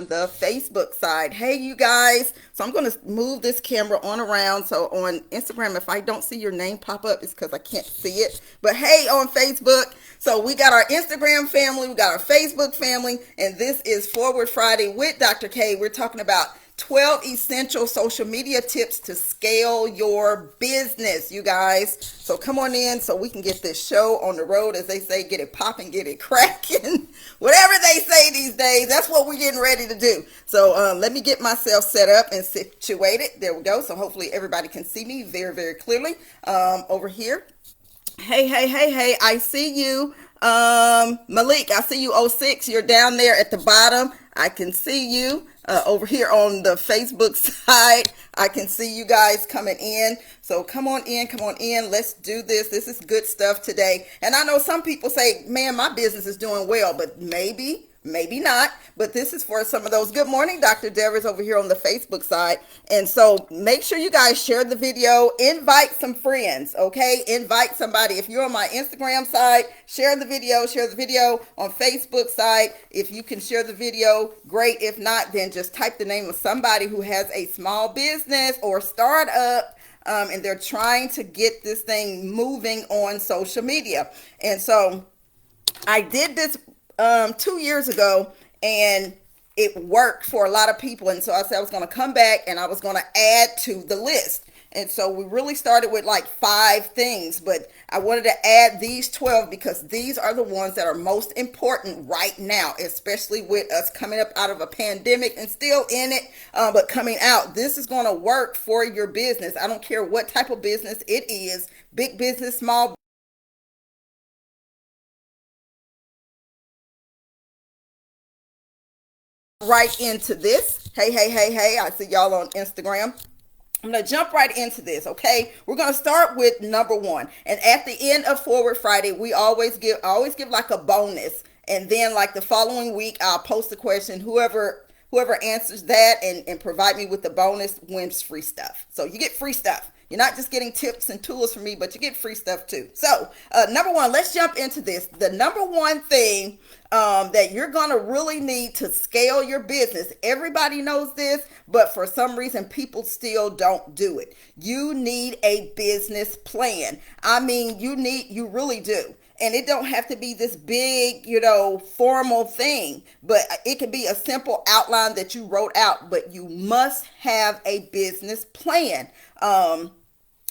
the Facebook side. Hey, you guys. So I'm going to move this camera on around. So on Instagram, if I don't see your name pop up, it's because I can't see it. But hey, on Facebook. So we got our Instagram family, we got our Facebook family, and this is Forward Friday with Dr. K. We're talking about 12 essential social media tips to scale your business, you guys. So come on in so we can get this show on the road, as they say, get it popping, get it cracking. Whatever they say these days, that's what we're getting ready to do. So let me get myself set up and situated. There we go. So hopefully everybody can see me very, very clearly over here. Hey, hey, hey, hey, I see you. Malik, I see you. Oh 06, you're down there at the bottom. I can see you over here on the Facebook side. I can see you guys coming in. So come on in, come on in. Let's do this. This is good stuff today. And I know some people say, man, my business is doing well, but maybe not, but this is for some of those. Good morning, Dr. Devers over here on the Facebook side. And so make sure you guys share the video, invite some friends, okay? Invite somebody. If you're on my Instagram side, share the video on Facebook side. If you can share the video, great. If not, then just type the name of somebody who has a small business or startup, and they're trying to get this thing moving on social media. And so I did this 2 years ago, and it worked for a lot of people. And so I said I was going to come back and I was going to add to the list. And so we really started with like 5 things, but I wanted to add these 12 because these are the ones that are most important right now, especially with us coming up out of a pandemic and still in it, but coming out. This is going to work for your business. I don't care what type of business it is, big business, small right into this. Hey, hey, hey, hey, I see y'all on Instagram. I'm going to jump right into this, okay? We're going to start with number 1. And at the end of Forward Friday, we I always give like a bonus. And then like the following week, I'll post a question. Whoever answers that and provide me with the bonus wins free stuff. So you get free stuff. You're not just getting tips and tools from me, but you get free stuff too. So number 1, let's jump into this. The number 1 thing that you're going to really need to scale your business. Everybody knows this, but for some reason, people still don't do it. You need a business plan. I mean, you really do. And it don't have to be this big, formal thing, but it can be a simple outline that you wrote out, but you must have a business plan.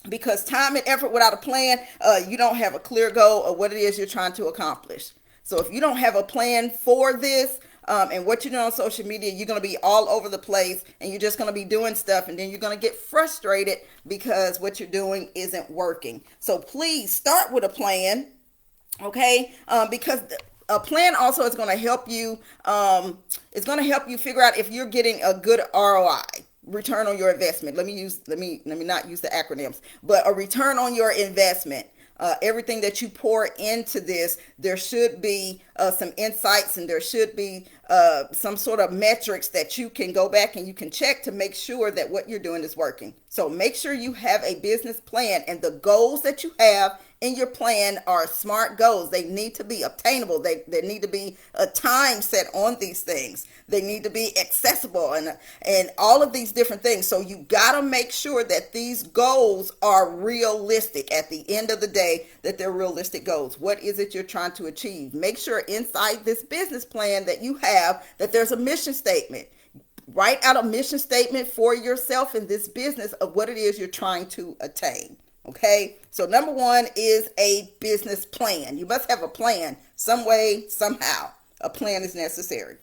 Because time and effort without a plan, you don't have a clear goal of what it is you're trying to accomplish. So if you don't have a plan for this, and what you're doing on social media, you're going to be all over the place and you're just going to be doing stuff, and then you're going to get frustrated because what you're doing isn't working. So please start with a plan, okay? Because a plan also is going to help you. It's going to help you figure out if you're getting a good ROI, return on your investment. Let me not use the acronyms, but a return on your investment. Everything that you pour into this, there should be some insights, and there should be some sort of metrics that you can go back and you can check to make sure that what you're doing is working. So make sure you have a business plan, and the goals that you have in your plan are SMART goals. They need to be obtainable. They need to be a time set on these things. They need to be accessible and all of these different things. So you got to make sure that these goals are realistic at the end of the day, that they're realistic goals. What is it you're trying to achieve? Make sure inside this business plan that you have that there's a mission statement. Write out a mission statement for yourself in this business of what it is you're trying to attain. Okay, so number 1 is a business plan. You must have a plan some way, somehow. A plan is necessary.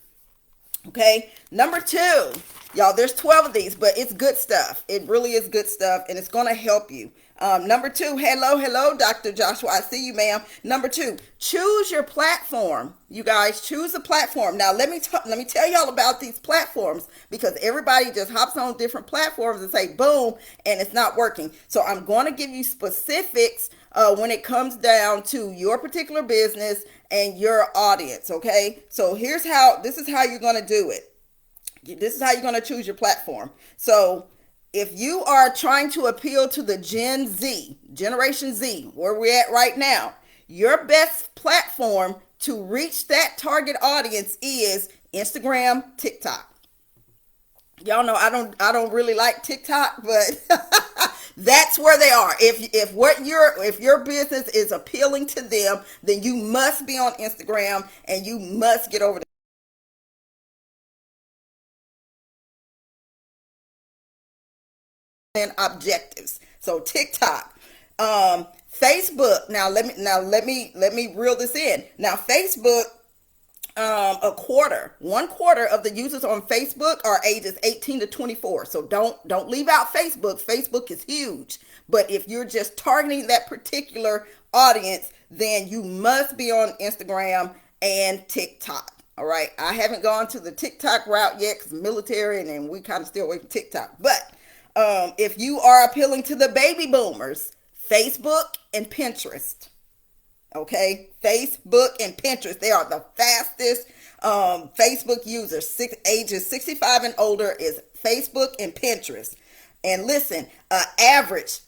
Okay, number 2, y'all, there's 12 of these, but it's good stuff. It really is good stuff, and it's going to help you. Number 2, hello, Dr. Joshua. I see you, ma'am. Number 2, choose your platform. You guys, choose a platform. Now, let me tell y'all about these platforms, because everybody just hops on different platforms and say, boom, and it's not working. So I'm going to give you specifics when it comes down to your particular business and your audience, okay? So this is how you're going to do it. This is how you're going to choose your platform. So if you are trying to appeal to the Generation Z, where we're at right now, your best platform to reach that target audience is Instagram, TikTok. Y'all know I don't really like TikTok, but that's where they are. If your business is appealing to them, then you must be on Instagram and you must get over the objectives. So TikTok, Facebook. Now let me reel this in. Now Facebook, one quarter of the users on Facebook are ages 18 to 24. So don't leave out Facebook. Facebook is huge. But if you're just targeting that particular audience, then you must be on Instagram and TikTok. All right. I haven't gone to the TikTok route yet because military and we kind of stay away from TikTok. But if you are appealing to the baby boomers, Facebook and Pinterest. Okay, Facebook and Pinterest, they are the fastest Facebook users. Ages 65 and older is Facebook and Pinterest. And listen, average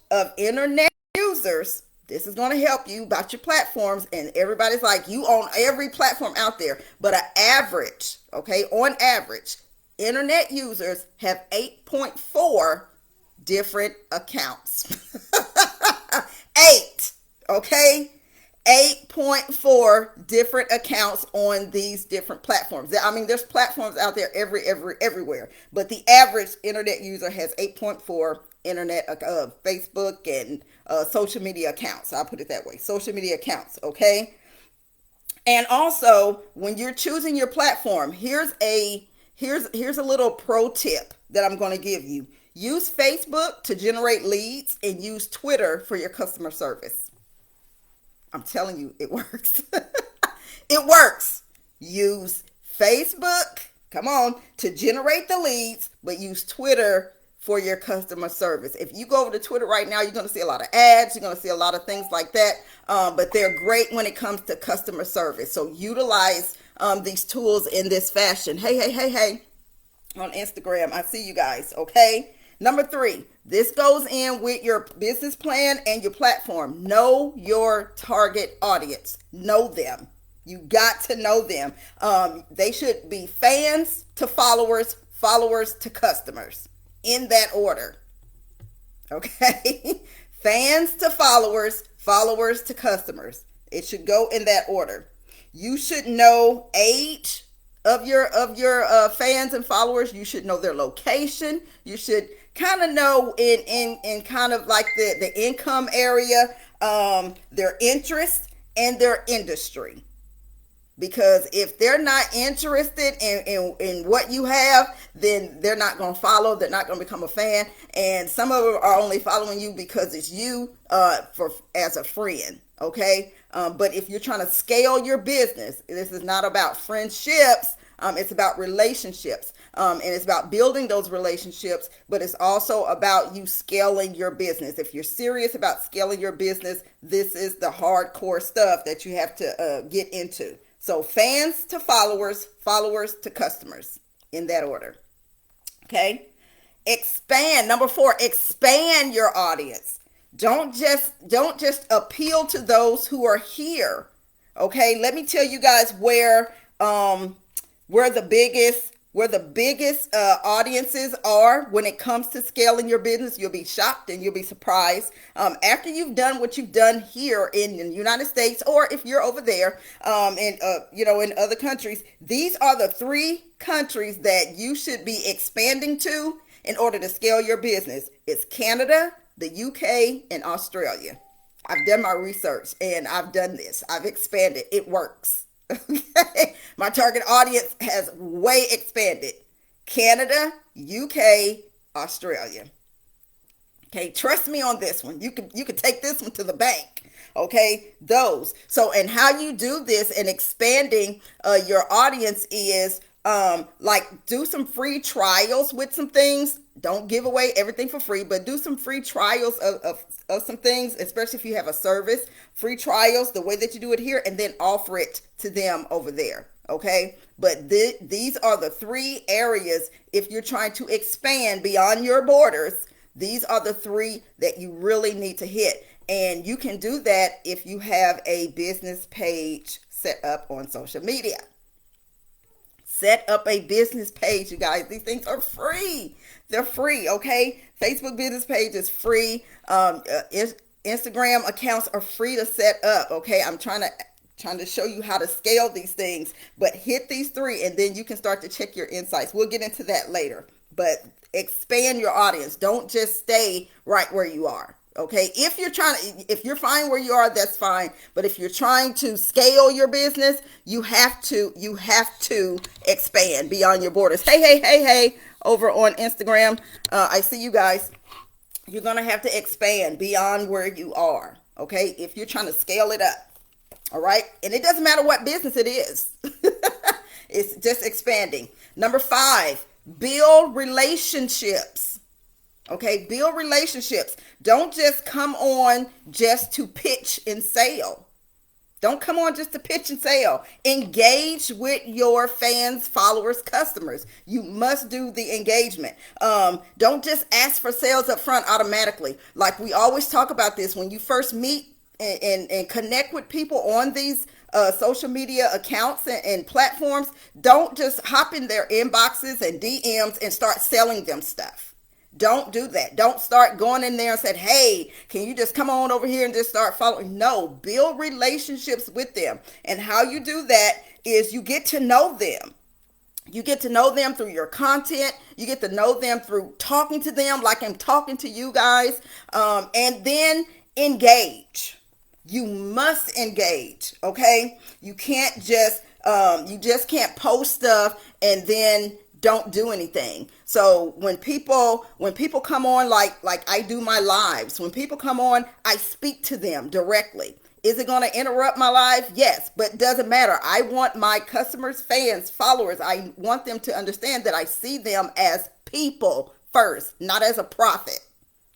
of internet users, this is going to help you about your platforms. And everybody's like, you own every platform out there, but on average, internet users have 8.4 different accounts. Eight. Okay, 8.4 different accounts on these different platforms. I mean, there's platforms out there everywhere, but the average internet user has 8.4 internet Facebook and social media accounts. I'll put it that way, social media accounts. Okay, and also when you're choosing your platform, here's a little pro tip that I'm going to give you. Use Facebook to generate leads and use Twitter for your customer service. I'm telling you, it works. It works. Use Facebook, come on, to generate the leads, but use Twitter for your customer service. If you go over to Twitter right now, you're going to see a lot of ads. You're going to see a lot of things like that, but they're great when it comes to customer service. So utilize these tools in this fashion. Hey, on Instagram. I see you guys, okay? Number 3, this goes in with your business plan and your platform. Know your target audience. Know them. You got to know them. They should be fans to followers, followers to customers, in that order. Okay? Fans to followers, followers to customers. It should go in that order. You should know age of your fans and followers. You should know their location. You should kind of know in kind of like the income area, their interest and their industry. Because if they're not interested in what you have, then they're not going to follow. They're not going to become a fan. And some of them are only following you because it's you as a friend. Okay. But if you're trying to scale your business, this is not about friendships. It's about relationships. And it's about building those relationships, but it's also about you scaling your business. If you're serious about scaling your business, this is the hardcore stuff that you have to get into. So fans to followers, followers to customers, in that order. Okay. Expand. Number 4, expand your audience. Don't just appeal to those who are here. Okay. Let me tell you guys where the biggest audiences are when it comes to scaling your business. You'll be shocked and you'll be surprised. After you've done what you've done here in the United States, or if you're over there in other countries, these are the 3 countries that you should be expanding to in order to scale your business. It's Canada, the UK, and Australia. I've done my research and I've done this. I've expanded. It works. Okay. My target audience has way expanded. Canada, UK, Australia. Okay, trust me on this one. You can take this one to the bank. Okay, those. So, and how you do this and expanding your audience is do some free trials with some things. Don't give away everything for free, but do some free trials of some things, especially if you have a service. Free trials, the way that you do it here, and then offer it to them over there. Okay, but these are the 3 areas. If you're trying to expand beyond your borders, these are the 3 that you really need to hit. And you can do that if you have a business page set up on social media. Set up a business page, you guys. These things are free. They're free, okay? Facebook business page is free. Instagram accounts are free to set up, okay? I'm trying to show you how to scale these things, but hit these three and then you can start to check your insights. We'll get into that later, but expand your audience. Don't just stay right where you are. Okay, if you're fine where you are, that's fine. But if you're trying to scale your business, you have to expand beyond your borders. Hey, over on Instagram, I see you guys. You're gonna have to expand beyond where you are. Okay, if you're trying to scale it up. All right, and it doesn't matter what business it is. It's just expanding. Number 5, build relationships. Okay, build relationships. Don't just come on just to pitch and sell. Don't come on just to pitch and sell. Engage with your fans, followers, customers. You must do the engagement. Don't just ask for sales up front automatically. Like we always talk about this, when you first meet and connect with people on these social media accounts and platforms, don't just hop in their inboxes and DMs and start selling them stuff. Don't do that. Don't start going in there and said, hey, can you just come on over here and just start following? No, build relationships with them. And how you do that is you get to know them. You get to know them through your content. You get to know them through talking to them like I'm talking to you guys. And then engage. You must engage, okay? You can't just, you just can't post stuff and then don't do anything. So when people come on, like I do my lives, when people come on, I speak to them directly. Is it going to interrupt my life? Yes, but it doesn't matter. I want my customers, fans, followers, I want them to understand that I see them as people first, not as a profit.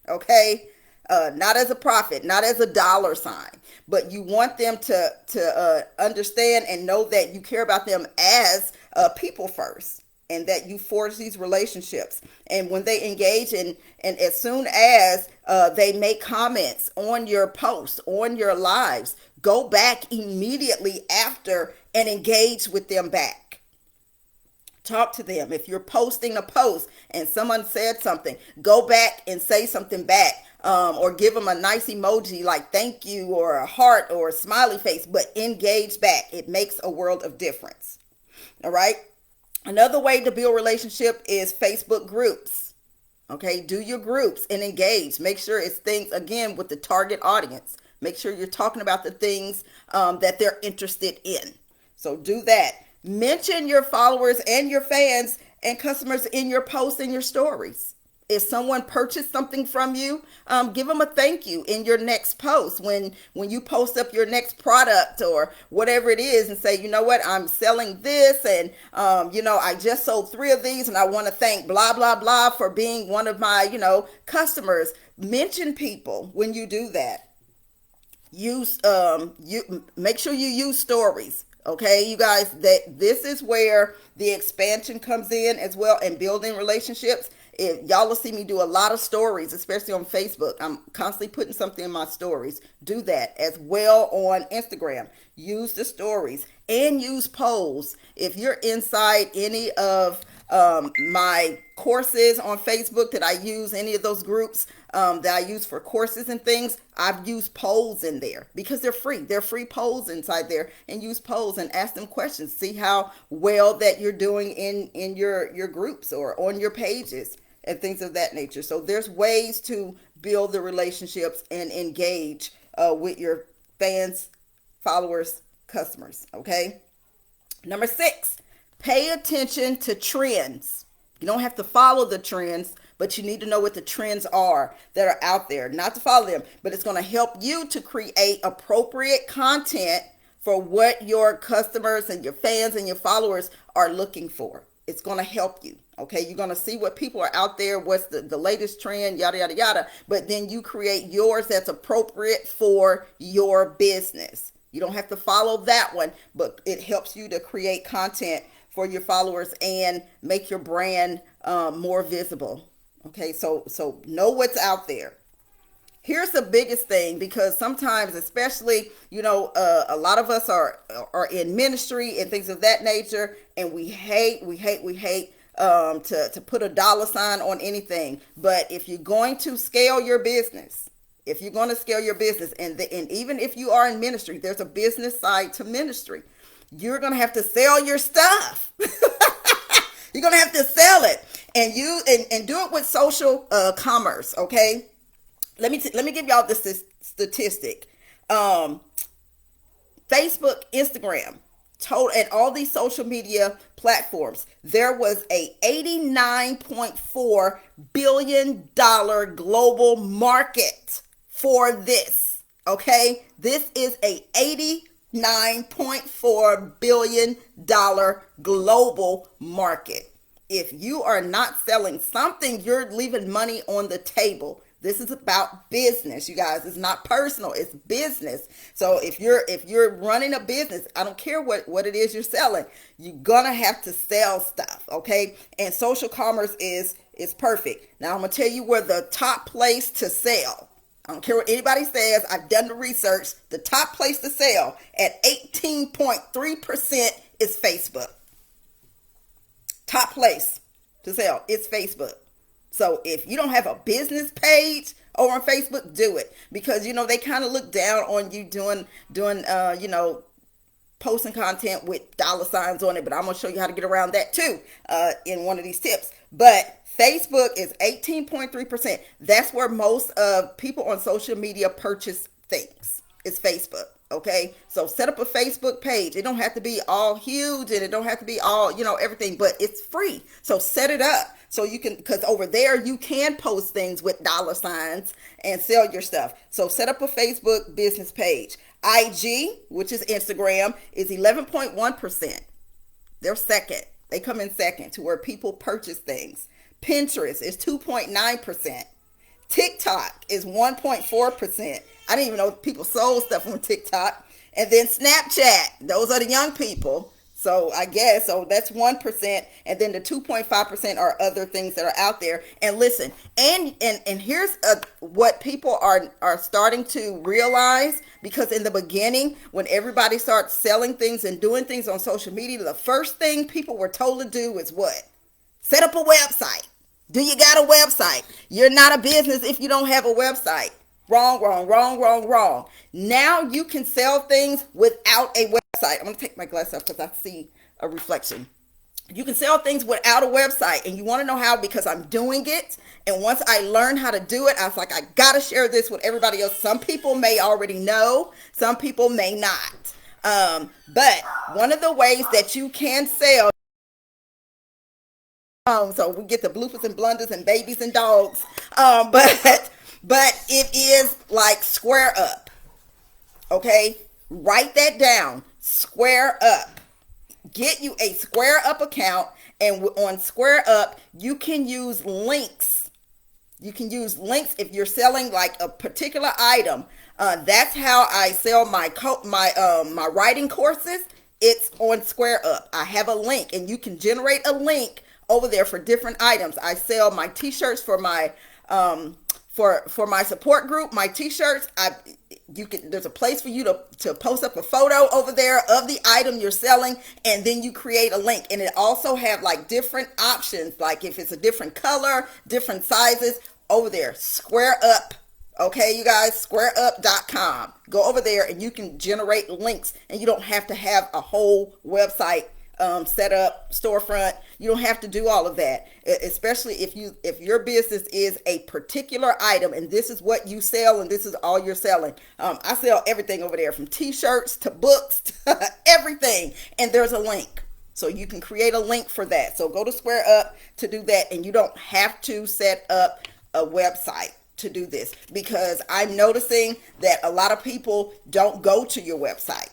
Okay? Not as a profit, not as a dollar sign, but you want them to understand and know that you care about them as people first, and that you forge these relationships. And when they engage and as soon as they make comments on your posts, on your lives, go back immediately after and engage with them back. Talk to them. If you're posting a post and someone said something, go back and say something back. Or give them a nice emoji like thank you or a heart or a smiley face, but engage back. It makes a world of difference. All right. Another way to build relationship is Facebook groups. Okay. Do your groups and engage. Make sure it's things, again, with the target audience. Make sure you're talking about the things that they're interested in. So do that. Mention your followers and your fans and customers in your posts and your stories. If someone purchased something from you, give them a thank you in your next post. When you post up your next product or whatever it is and say, you know what, I'm selling this and, I just sold 3 of these and I want to thank blah, blah, blah for being one of my, customers. Mention people when you do that. Make sure you use stories. Okay, you guys, this is where the expansion comes in as well, and building relationships. If y'all will see me do a lot of stories, especially on Facebook. I'm constantly putting something in my stories. Do that as well on Instagram. Use the stories and use polls. If you're inside any of my courses on Facebook that I use, any of those groups that I use for courses and things, I've used polls in there because they're free. They're free polls inside there, and use polls and ask them questions. See how well that you're doing in your groups or on your pages and things of that nature. So there's ways to build the relationships and engage with your fans, followers, customers. Okay. Number 6, pay attention to trends. You don't have to follow the trends, but you need to know what the trends are that are out there. Not to follow them, but it's going to help you to create appropriate content for what your customers and your fans and your followers are looking for. It's going to help you. Okay, you're going to see what people are out there, what's the latest trend, yada, yada, yada. But then you create yours that's appropriate for your business. You don't have to follow that one, but it helps you to create content for your followers and make your brand more visible. Okay, so know what's out there. here's the biggest thing, because sometimes, especially, a lot of us are in ministry and things of that nature, and we hate to put a dollar sign on anything. But if you're going to scale your business, and even if you are in ministry, there's a business side to ministry. You're gonna have to sell your stuff. You're gonna have to sell it, and do it with social commerce. Okay, let me give y'all this statistic. Facebook, Instagram, total, and all these social media platforms, there was a $89.4 billion global market for this. Okay, this is a $89.4 billion global market. If you are not selling something, you're leaving money on the table. This is about business, you guys. It's not personal, it's business. So if you're running a business, I don't care what it is you're selling, you're gonna have to sell stuff, okay? And social commerce is perfect. Now I'm gonna tell you where the top place to sell. I don't care what anybody says. I've done the research. The top place to sell at 18.3% is Facebook. Top place to sell is Facebook. So if you don't have a business page over on Facebook, do it, because they kind of look down on you doing posting content with dollar signs on it. But I'm gonna show you how to get around that too in one of these tips. But Facebook is 18.3%. That's where most of people on social media purchase things. It's Facebook. Okay, so set up a Facebook page. It don't have to be all huge, and it don't have to be all, everything, but it's free. So set it up so you can, because over there you can post things with dollar signs and sell your stuff. So set up a Facebook business page. IG, which is Instagram, is 11.1%. They're second. They come in second to where people purchase things. Pinterest is 2.9%. TikTok is 1.4%. I didn't even know people sold stuff on TikTok. And then Snapchat, those are the young people. So I guess, so that's 1%. And then the 2.5% are other things that are out there. And listen, and here's what people are starting to realize, because in the beginning, when everybody starts selling things and doing things on social media, the first thing people were told to do is what? Set up a website. Do you got a website? You're not a business if you don't have a website. Wrong, wrong, wrong, wrong, wrong. Now you can sell things without a website. I'm going to take my glass off because I see a reflection. You can sell things without a website. And you want to know how? Because I'm doing it. And once I learned how to do it, I was like, I got to share this with everybody else. Some people may already know. Some people may not. But one of the ways that you can sell, so we get the bloopers and blunders and babies and dogs. But it is like Square Up. Okay? Write that down. Square Up. Get you a Square Up account, and on Square Up, you can use links. You can use links if you're selling like a particular item. That's how I sell my writing courses. It's on Square Up. I have a link, and you can generate a link over there for different items. I sell my t-shirts for my for my support group, my t-shirts. There's a place for you to post up a photo over there of the item you're selling, and then you create a link. And it also have like different options, like if it's a different color, different sizes over there. Square Up. Okay, you guys, squareup.com. Go over there and you can generate links, and you don't have to have a whole website set up, storefront. You don't have to do all of that, especially if your business is a particular item and this is what you sell and this is all you're selling. I sell everything over there, from t-shirts to books to everything, and there's a link. So you can create a link for that. So go to Square Up to do that, and you don't have to set up a website to do this, because I'm noticing that a lot of people don't go to your website.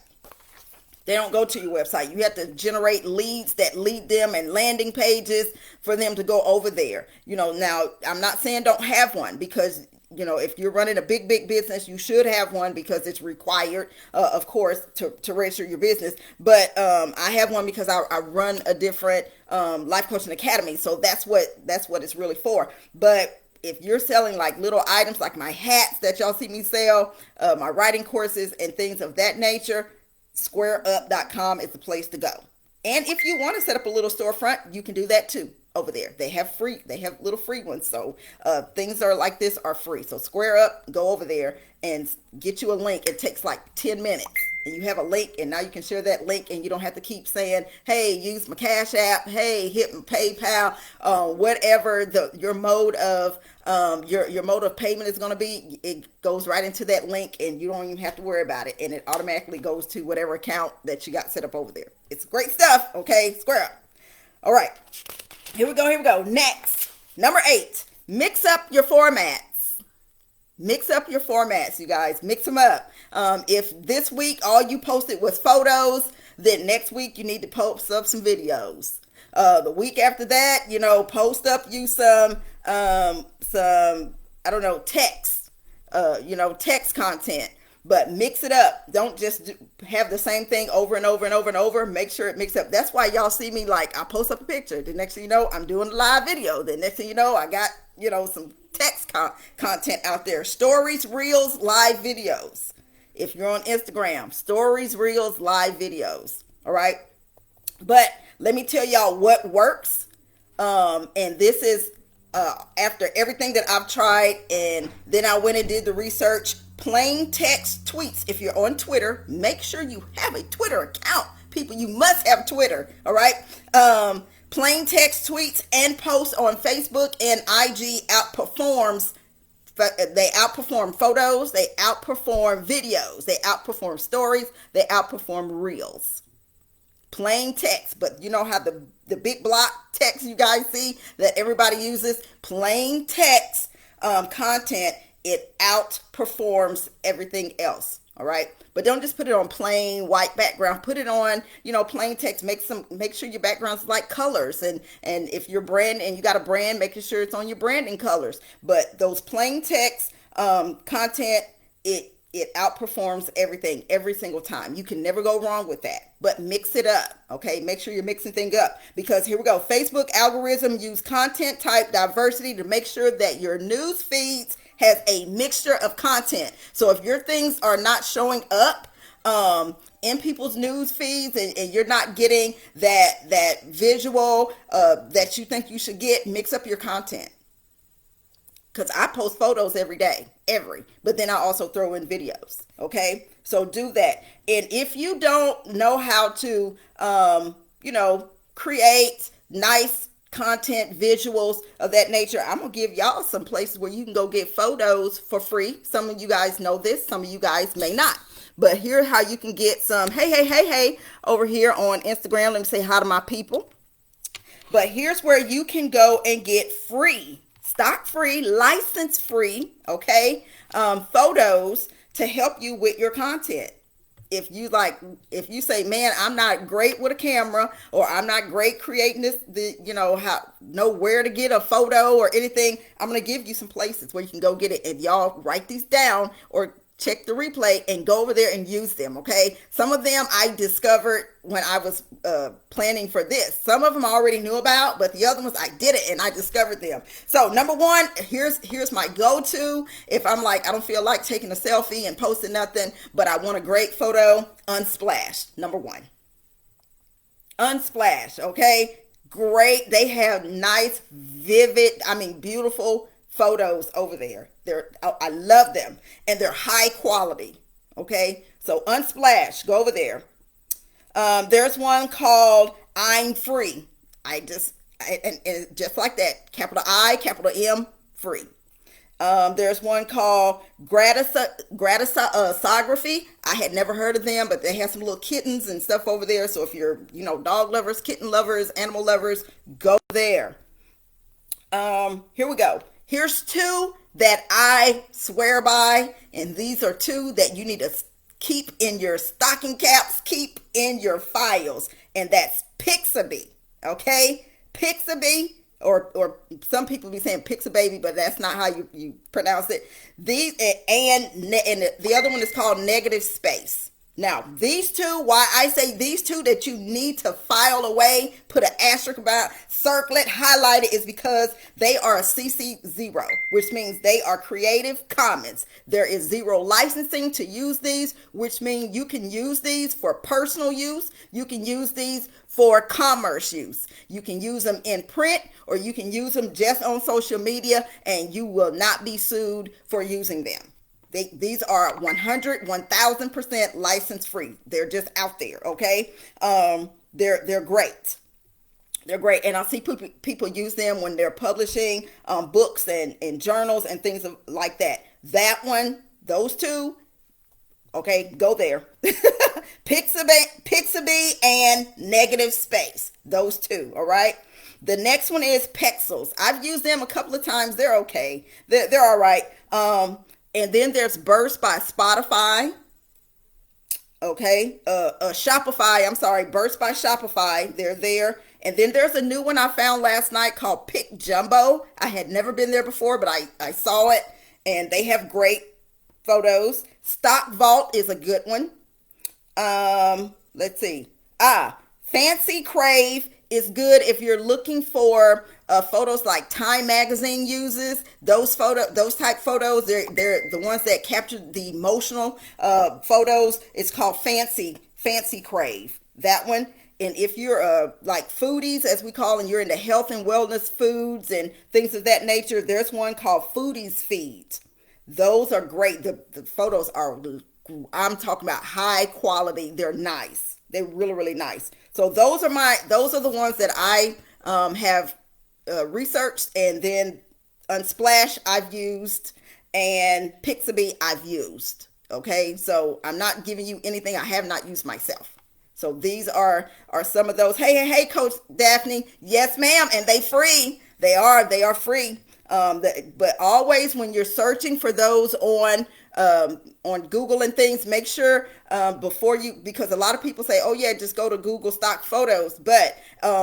They don't go to your website. You have to generate leads that lead them, and landing pages for them to go over there. Now I'm not saying don't have one, because if you're running a big business, you should have one, because it's required, of course, to register your business. But I have one because I run a different life coaching academy, so that's what it's really for. But if you're selling like little items like my hats that y'all see me sell, my writing courses and things of that nature, squareup.com is the place to go. And if you want to set up a little storefront, you can do that too over there. They have little free ones. So things are like this are free. So Square Up, go over there and get you a link. It takes like 10 minutes. And you have a link, and now you can share that link, and you don't have to keep saying, hey, use my Cash App, hey, hit my PayPal, whatever your mode of your mode of payment is going to be. It goes right into that link, and you don't even have to worry about it, and it automatically goes to whatever account that you got set up over there. It's great stuff, okay? Square Up. All right, here we go. Next, number 8, mix up your formats. Mix up your formats, you guys. Mix them up. If this week all you posted was photos, then next week you need to post up some videos. The week after that, post up you some I don't know, text, text content. But mix it up. Don't just have the same thing over and over and over and over. Make sure it mixes up. That's why y'all see me like I post up a picture. The next thing you know, I'm doing a live video. The next thing you know, I got some text content out there. Stories, reels, live videos. If you're on Instagram, stories, reels, live videos. All right. But let me tell y'all what works. And this is after everything that I've tried, and then I went and did the research. Plain text tweets. If you're on Twitter, make sure you have a Twitter account. People, you must have Twitter. All right. Plain text tweets and posts on Facebook and IG outperforms. They outperform photos. They outperform videos. They outperform stories. They outperform reels. Plain text, but you know how the big block text you guys see that everybody uses? Plain text content, it outperforms everything else. All right. But don't just put it on plain white background. Put it on, plain text. Make sure your background's like colors. And if you're brand and you got a brand, making sure it's on your branding colors. But those plain text content, it outperforms everything every single time. You can never go wrong with that. But mix it up. Okay. Make sure you're mixing things up, because here we go. Facebook algorithm use content type diversity to make sure that your news feeds has a mixture of content. So if your things are not showing up in people's news feeds, and you're not getting that visual that you think you should get, mix up your content. Because I post photos every day, but then I also throw in videos. Okay, so do that. And if you don't know how to, create nice content, visuals of that nature, I'm gonna give y'all some places where you can go get photos for free. Some of you guys know this, some of you guys may not. But here's how you can get some hey over here on Instagram. Let me say hi to my people. But here's where you can go and get free, stock free, license free, okay, photos to help you with your content. If you say, man, I'm not great with a camera, or I'm not great creating this, know where to get a photo or anything, I'm going to give you some places where you can go get it. And y'all write these down or check the replay and go over there and use them. Okay. Some of them I discovered when I was planning for this. Some of them I already knew about, but the other ones I did it and I discovered them. So number one, here's my go-to. If I'm like, I don't feel like taking a selfie and posting nothing, but I want a great photo, Unsplash. Number one, Unsplash. Okay. Great. They have nice, vivid, beautiful photos over there. I love them, and they're high quality. Okay, so Unsplash, go over there. There's one called I'm Free. And just like that, capital I, capital M, free. There's one called Gratisography. I had never heard of them, but they have some little kittens and stuff over there. So if you're, dog lovers, kitten lovers, animal lovers, go there. Here we go. Here's two that I swear by, and these are two that you need to keep in your stocking caps, keep in your files, and that's Pixabay. Okay, Pixabay, or some people be saying Pixababy, but that's not how you pronounce it. These and the other one is called Negative Space. Now, these two, why I say these two that you need to file away, put an asterisk about, circle it, highlight it, is because they are a CC0, which means they are Creative Commons. There is zero licensing to use these, which means you can use these for personal use. You can use these for commerce use. You can use them in print, or you can use them just on social media, and you will not be sued for using them. These are 1000% license free. They're just out there, okay? They're great. They're great, and I see people use them when they're publishing books and journals and things like that. That one, those two, okay, go there. Pixabay and Negative Space. Those two, all right? The next one is Pexels. I've used them a couple of times. They're okay. They're all right. And then there's Burst by Spotify. Okay. Shopify. I'm sorry. Burst by Shopify. They're there. And then there's a new one I found last night called Pick Jumbo. I had never been there before, but I saw it. And they have great photos. Stock Vault is a good one. Let's see. Fancy Crave is good if you're looking for photos like Time Magazine uses. Those type photos, they're the ones that capture the emotional photos. It's called Fancy Crave. That one. And if you're like foodies, as we call, and you're into health and wellness foods and things of that nature, there's one called Foodies Feed. Those are great. The photos are, I'm talking about high quality. They're nice. They're really, really nice. So those are the ones that I have researched, and then Unsplash I've used, and Pixabay I've used. Okay, so I'm not giving you anything I have not used myself. So these are some of those. Hey, Coach Daphne. Yes, ma'am, and they free. They are free. But always when you're searching for those on Google and things, make sure before you, because a lot of people say, oh yeah, just go to Google stock photos, but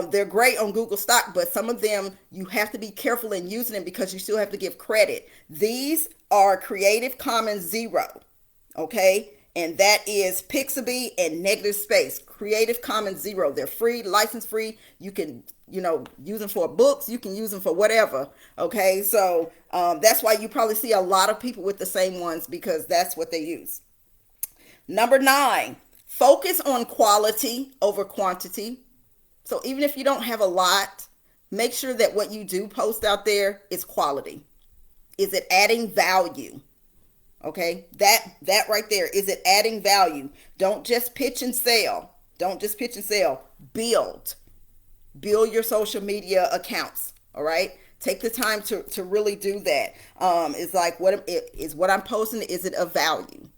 they're great on Google stock, but some of them you have to be careful in using them because you still have to give credit. These are Creative Commons 0, okay? And that is Pixabay and Negative Space. Creative Commons 0. They're free, license free. You can, use them for books. You can use them for whatever. Okay, so that's why you probably see a lot of people with the same ones, because that's what they use. Number 9, focus on quality over quantity. So even if you don't have a lot, make sure that what you do post out there is quality. Is it adding value? Okay, that right there, is it adding value? Don't just pitch and sell. Build your social media accounts. All right, take the time to really do that. It's like, what I'm posting, is it of value?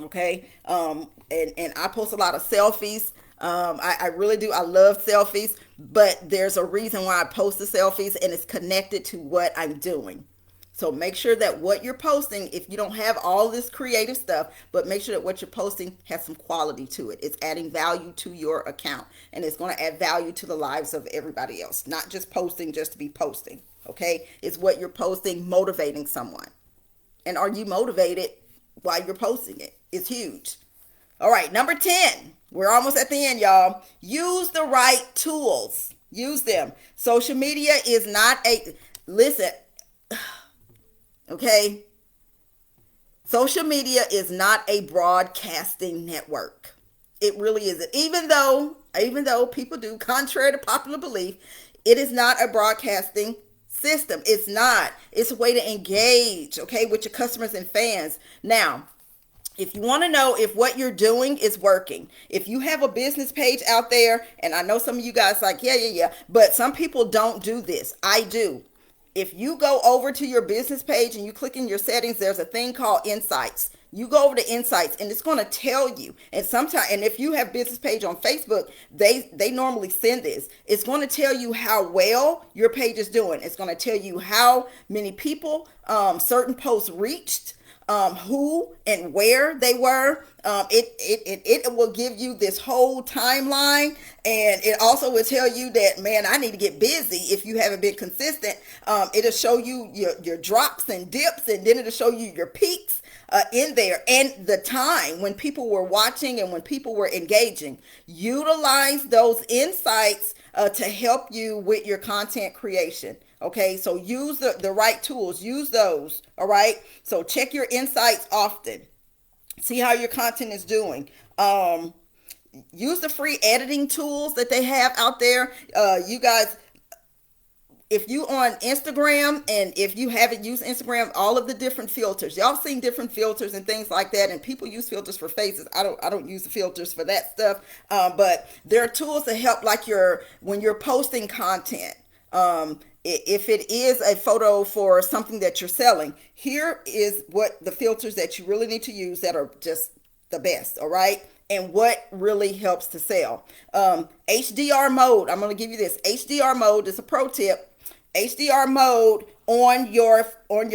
Okay, and I post a lot of selfies. I really do. I love selfies, but there's a reason why I post the selfies, and it's connected to what I'm doing. So make sure that what you're posting, if you don't have all this creative stuff, but make sure that what you're posting has some quality to it. It's adding value to your account, and it's going to add value to the lives of everybody else, not just posting just to be posting. Okay, it's what you're posting motivating someone. And are you motivated while you're posting it? It's huge. All right, number 10. We're almost at the end, y'all. Use the right tools. Use them. Social media is not listen. Okay, social media is not a broadcasting network. It really isn't. Even though people do, contrary to popular belief, it is not a broadcasting system. It's not. It's a way to engage, okay, with your customers and fans. Now, if you want to know if what you're doing is working, if you have a business page out there, and I know some of you guys like, yeah, but some people don't do this. I do. If you go over to your business page and you click in your settings, there's a thing called Insights. You go over to Insights, and it's going to tell you. And if you have business page on Facebook, they normally send this. It's going to tell you how well your page is doing. It's going to tell you how many people certain posts reached, who and where they were. It will give you this whole timeline, and it also will tell you that, man, I need to get busy if you haven't been consistent. It'll show you your drops and dips, and then it'll show you your peaks. in there, and the time when people were watching and when people were engaging. Utilize those insights to help you with your content creation. Okay, so use the right tools, use those. All right, so check your insights often, see how your content is doing. Use the free editing tools that they have out there. You guys, if you on Instagram, and if you haven't used Instagram, all of the different filters, y'all seen different filters and things like that, and people use filters for faces. I don't use the filters for that stuff. But there are tools that help, like when you're posting content. If it is a photo for something that you're selling, here is what the filters that you really need to use that are just the best. All right, and what really helps to sell. HDR mode. I'm going to give you this. HDR mode is a pro tip. HDR mode on your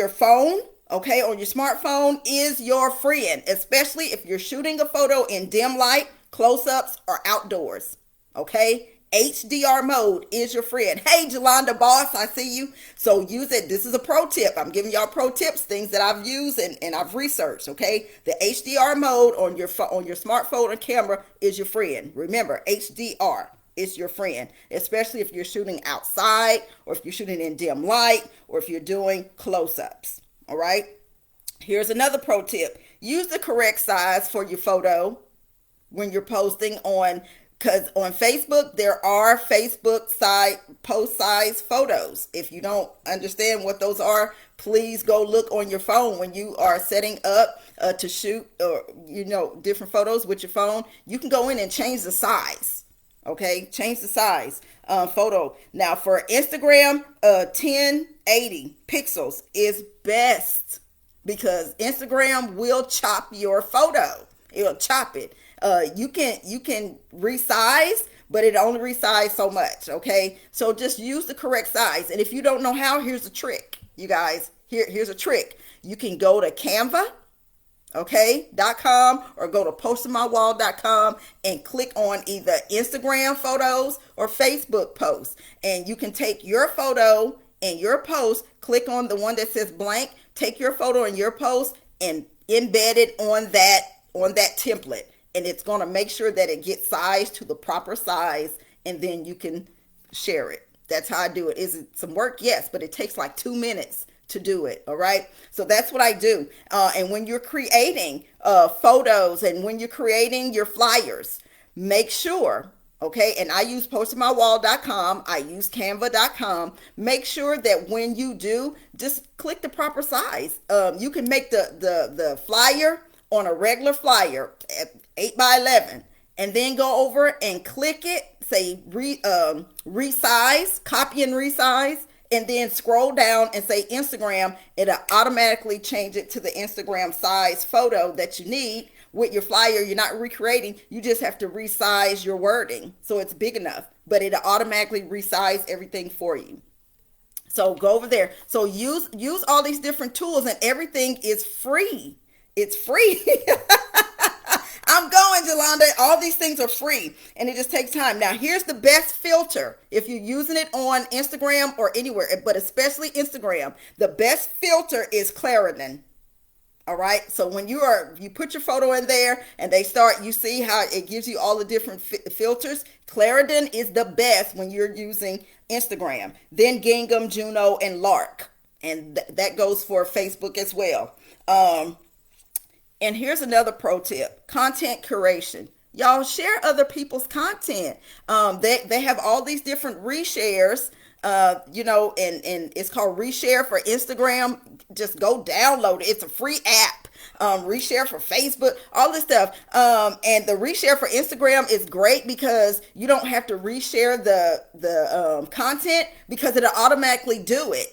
phone, okay, on your smartphone, is your friend, especially if you're shooting a photo in dim light, close-ups, or outdoors. Okay, HDR mode is your friend. Hey, Jolanda Boss, I see you. So use it. This is a pro tip. I'm giving y'all pro tips, things that I've used and I've researched. Okay, the HDR mode on your smartphone or camera is your friend. Remember, HDR. It's your friend, especially if you're shooting outside, or if you're shooting in dim light, or if you're doing close-ups. All right. Here's another pro tip. Use the correct size for your photo when you're posting because on Facebook, there are Facebook post size photos. If you don't understand what those are, please go look on your phone when you are setting up to shoot, or different photos with your phone. You can go in and change the size. Okay, change the size photo. Now for Instagram, 1080 pixels is best, because Instagram will chop your photo. It'll chop it. You can resize, but it only resize so much. Okay, so just use the correct size. And if you don't know how, here's a trick, you guys. Here's a trick. You can go to Canva. Okay, .com, or go to postonmywall.com and click on either Instagram photos or Facebook posts. And you can take your photo and your post, click on the one that says blank, take your photo and your post and embed it on that template. And it's going to make sure that it gets sized to the proper size, and then you can share it. That's how I do it. Is it some work? Yes, but it takes like 2 minutes to do it. All right, so that's what I do. And when you're creating photos, and when you're creating your flyers, make sure, okay, and I use postonmywall.com, I use canva.com, make sure that when you do, just click the proper size. You can make the flyer on a regular flyer at 8x11, and then go over and click it, say resize, copy and resize, and then scroll down and say Instagram. It'll automatically change it to the Instagram size photo that you need. With your flyer, you're not recreating, you just have to resize your wording so it's big enough, but it'll automatically resize everything for you. So go over there. So use all these different tools, and everything is free. It's free. I'm going, Jolanda. All these things are free, and it just takes time. Now, here's the best filter. If you're using it on Instagram or anywhere, but especially Instagram, the best filter is Clarendon. All right. So when you put your photo in there and you see how it gives you all the different filters. Clarendon is the best when you're using Instagram. Then Gingham, Juno, and Lark. And that goes for Facebook as well. And here's another pro tip: content curation. Y'all share other people's content. They have all these different reshares, and it's called Reshare for Instagram. Just go download it. It's a free app. Reshare for Facebook, all this stuff. And the reshare for Instagram is great because you don't have to reshare the content, because it'll automatically do it.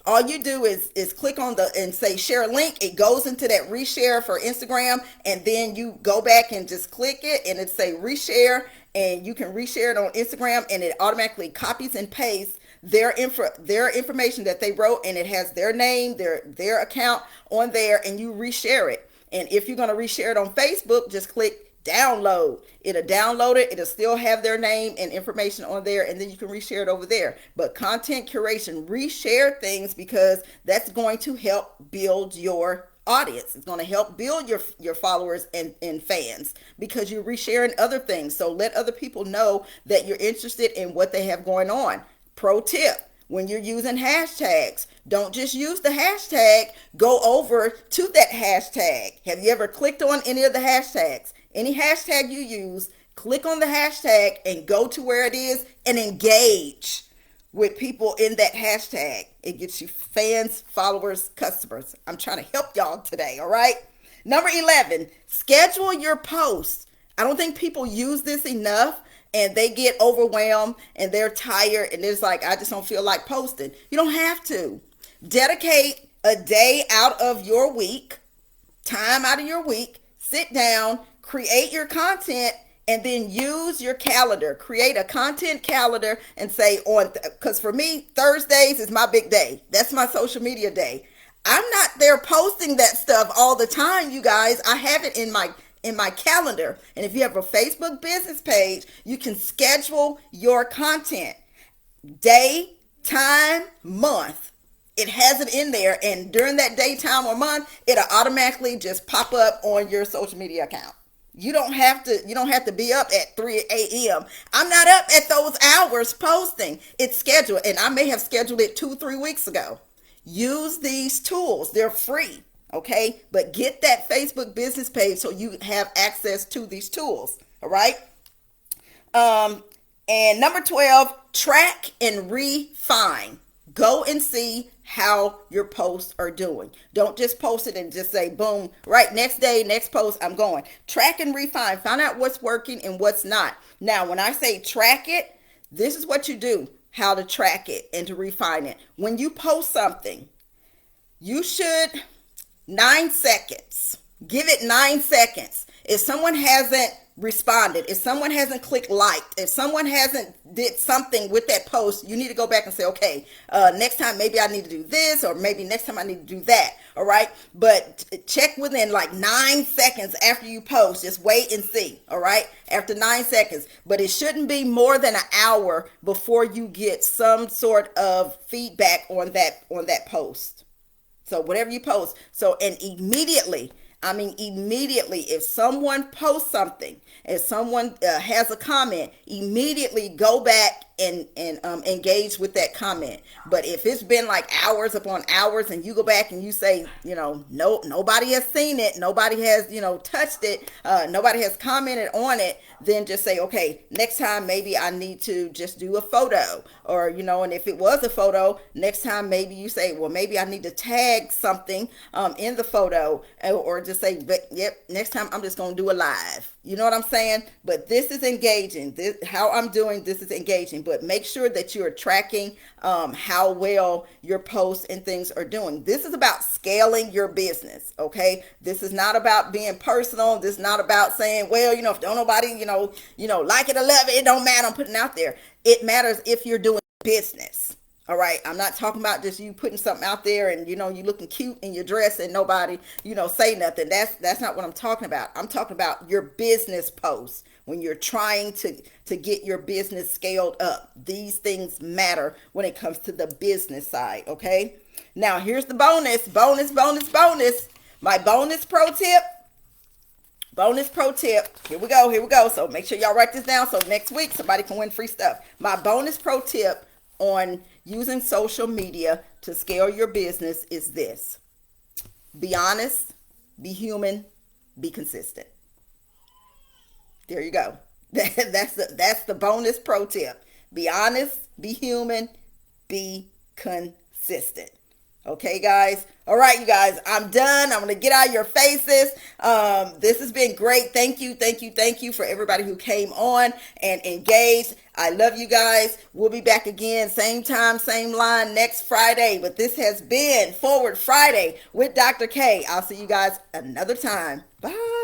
All you do is click on and say share link. It goes into that reshare for Instagram, and then you go back and just click it, and it say reshare, and you can reshare it on Instagram, and it automatically copies and pastes their information that they wrote, and it has their name, their account on there, and you reshare it. And if you're going to reshare it on Facebook, just click download. It'll download it. It'll still have their name and information on there, and then you can reshare it over there. But content curation, reshare things, because that's going to help build your audience. It's going to help build your followers and fans because you're resharing other things. So let other people know that you're interested in what they have going on. Pro tip. When you're using hashtags, don't just use the hashtag, go over to that hashtag. Have you ever clicked on any of the hashtags? Any hashtag you use, click on the hashtag and go to where it is and engage with people in that hashtag. It gets you fans, followers, customers. I'm trying to help y'all today, all right? Number 11, schedule your posts. I don't think people use this enough. And they get overwhelmed and they're tired and it's like, I just don't feel like posting. You don't have to. Dedicate a day out of your week, time out of your week, sit down, create your content, and then use your calendar. Create a content calendar and say because for me, Thursdays is my big day. That's my social media day. I'm not there posting that stuff all the time, you guys. I have it in my calendar. And if you have a Facebook business page, you can schedule your content. Day, time, month. It has it in there. And during that day, time, or month, it'll automatically just pop up on your social media account. You don't have to be up at 3 a.m. I'm not up at those hours posting. It's scheduled. And I may have scheduled it 2-3 weeks ago. Use these tools. They're free. Okay, but get that Facebook business page so you have access to these tools. All right. And number 12, track and refine. Go and see how your posts are doing. Don't just post it and just say, boom, right, next day, next post, I'm going. Track and refine. Find out what's working and what's not. Now, when I say track it, this is what you do, how to track it and to refine it. When you post something, you should 9 seconds. Give it 9 seconds. If someone hasn't responded, if someone hasn't clicked like, if someone hasn't did something with that post, you need to go back and say, okay, next time maybe I need to do this, or maybe next time I need to do that. All right. But check within like 9 seconds after you post. Just wait and see. All right. After 9 seconds, but it shouldn't be more than an hour before you get some sort of feedback on that post. So whatever you post. So, and immediately, if someone posts something, if someone has a comment, immediately go back and engage with that comment. But if it's been like hours upon hours and you go back and you say, no, nobody has seen it, nobody has, touched it, nobody has commented on it, then just say, okay, next time maybe I need to just do a photo, or, and if it was a photo, next time maybe you say, well, maybe I need to tag something in the photo, or just say, but yep, next time I'm just going to do a live. You know what I'm saying? But this is engaging. How I'm doing this is engaging. But make sure that you're tracking how well your posts and things are doing. This is about scaling your business. Okay. This is not about being personal. This is not about saying, well, if don't nobody, like it or love it, it don't matter. I'm putting it out there. It matters if you're doing business. All right. I'm not talking about just you putting something out there and, you looking cute in your dress and nobody, say nothing. That's not what I'm talking about. I'm talking about your business posts when you're trying to get your business scaled up. These things matter when it comes to the business side. Okay. Now here's the bonus. My bonus pro tip. Here we go. So make sure y'all write this down so next week somebody can win free stuff. My bonus pro tip on using social media to scale your business is this. Be honest, be human, be consistent. There you go. That's the bonus pro tip. Be honest, be human, be consistent. Okay, guys. All right, you guys, I'm done. I'm going to get out of your faces. This has been great. Thank you for everybody who came on and engaged. I love you guys. We'll be back again, same time, same line next Friday. But this has been Forward Friday with Dr. K. I'll see you guys another time. Bye.